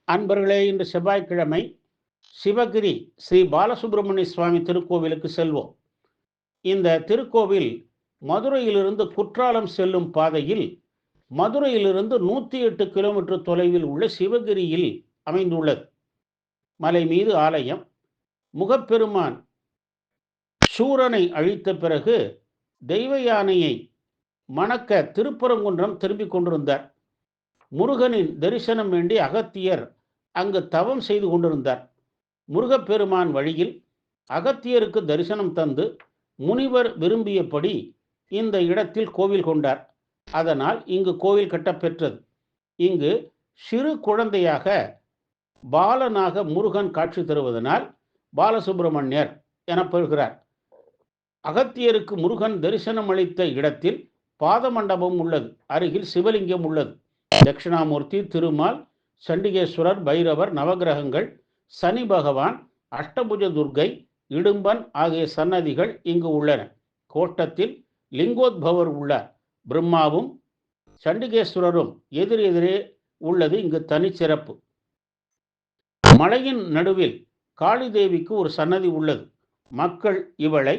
அன்பர்களே, இன்று செவ்வாய்க்கிழமை சிவகிரி ஸ்ரீ பாலசுப்பிரமணிய சுவாமி திருக்கோவிலுக்கு செல்வோம். இந்த திருக்கோவில் மதுரையிலிருந்து குற்றாலம் செல்லும் பாதையில் மதுரையிலிருந்து 108 கிலோமீட்டர் தொலைவில் உள்ள சிவகிரியில் அமைந்துள்ளது. மலை மீது ஆலயம். முகப்பெருமான் சூரனை அழித்த பிறகு தெய்வ யானையை மணக்க திருப்பரங்குன்றம் திரும்பிக் கொண்டிருந்தார். முருகனின் தரிசனம் வேண்டி அகத்தியர் அங்கு தவம் செய்து கொண்டிருந்தார். முருகப்பெருமான் வழியில் அகத்தியருக்கு தரிசனம் தந்து முனிவர் விரும்பியபடி இந்த இடத்தில் கோவில் கொண்டார். அதனால் இங்கு கோவில் கட்டப்பெற்றது. இங்கு சிறு குழந்தையாக பாலனாக முருகன் காட்சி தருவதனால் பாலசுப்பிரமணியர் எனப்படுகிறார். அகத்தியருக்கு முருகன் தரிசனம் அளித்த இடத்தில் பாத மண்டபம் உள்ளது. அருகில் சிவலிங்கம் உள்ளது. தட்சிணாமூர்த்தி, திருமால், சண்டிகேஸ்வரர், பைரவர், நவகிரகங்கள், சனி பகவான், அஷ்டபுஜ துர்க்கை, இடும்பன் ஆகிய சன்னதிகள் இங்கு உள்ளன. கோட்டத்தில் லிங்கோத்பவர் உள்ளார். பிரம்மாவும் சண்டிகேஸ்வரரும் எதிரெதிரே உள்ளது இங்கு தனிச்சிறப்பு. மலையின் நடுவில் காளி தேவிக்கு ஒரு சன்னதி உள்ளது. மக்கள் இவளை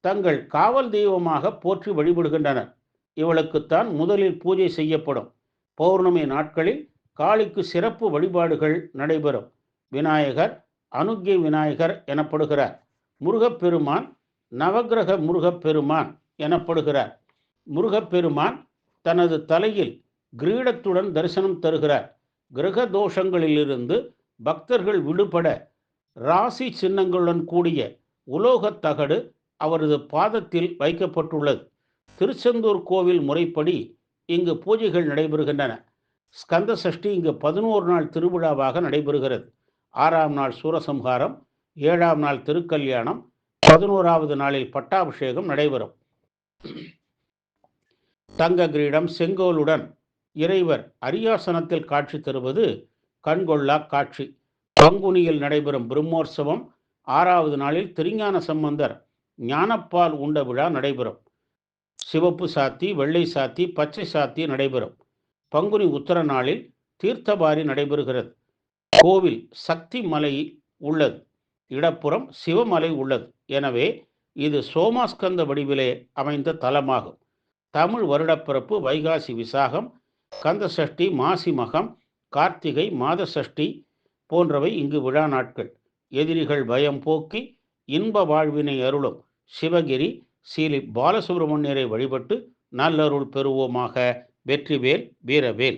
தங்கள் காவல் தெய்வமாக போற்றி வழிபடுகின்றனர். இவளுக்குத்தான் முதலில் பூஜை செய்யப்படும். பௌர்ணமி நாட்களில் காளிக்கு சிறப்பு வழிபாடுகள் நடைபெறும். விநாயகர் அனுக்கிய விநாயகர் எனப்படுகிறார். முருகப்பெருமான் நவகிரக முருகப்பெருமான் எனப்படுகிறார். முருகப்பெருமான் தனது தலையில் கிரீடத்துடன் தரிசனம் தருகிறார். கிரக தோஷங்களிலிருந்து பக்தர்கள் விடுபட ராசி சின்னங்களுடன் கூடிய உலோகத் தகடு அவரது பாதத்தில் வைக்கப்பட்டுள்ளது. திருச்செந்தூர் கோவில் முறைப்படி இங்கு பூஜைகள் நடைபெறுகின்றன. ஸ்கந்த சஷ்டி இங்கு 11 நாள் திருவிழாவாக நடைபெறுகிறது. 6ஆம் நாள் சூரசம்ஹாரம், 7ஆம் நாள் திருக்கல்யாணம், 11ஆவது நாளில் பட்டாபிஷேகம் நடைபெறும். தங்க கிரீடம் செங்கோலுடன் இறைவர் அரியாசனத்தில் காட்சி தருவது கண்கொள்ளா காட்சி. பங்குனியில் நடைபெறும் பிரம்மோற்சவம் 6ஆவது நாளில் திருஞான சம்பந்தர் ஞானப்பால் உண்ட விழா நடைபெறும். சிவப்பு சாத்தி, வெள்ளை சாத்தி, பச்சை சாத்தி நடைபெறும். பங்குனி உத்தர நாளில் தீர்த்தபாரி நடைபெறுகிறது. கோவில் சக்தி மலை உள்ளது. இடப்புறம் சிவமலை உள்ளது. எனவே இது சோமாஸ்கந்த வடிவிலே அமைந்த தலமாகும். தமிழ் வருடப்பிறப்பு வைகாசி விசாகம், கந்த சஷ்டி, மாசி மகம், கார்த்திகை, மாத சஷ்டி போன்றவை இங்கு விழா நாட்கள். எதிரிகள் பயம் போக்கி இன்ப வாழ்வினை அருளும் சிவகிரி ஸ்ரீ பாலசுப்பிரமணியரை வழிபட்டு நல்லருள் பெறுவோமாக. வெற்றிவேல் வீரவேல்.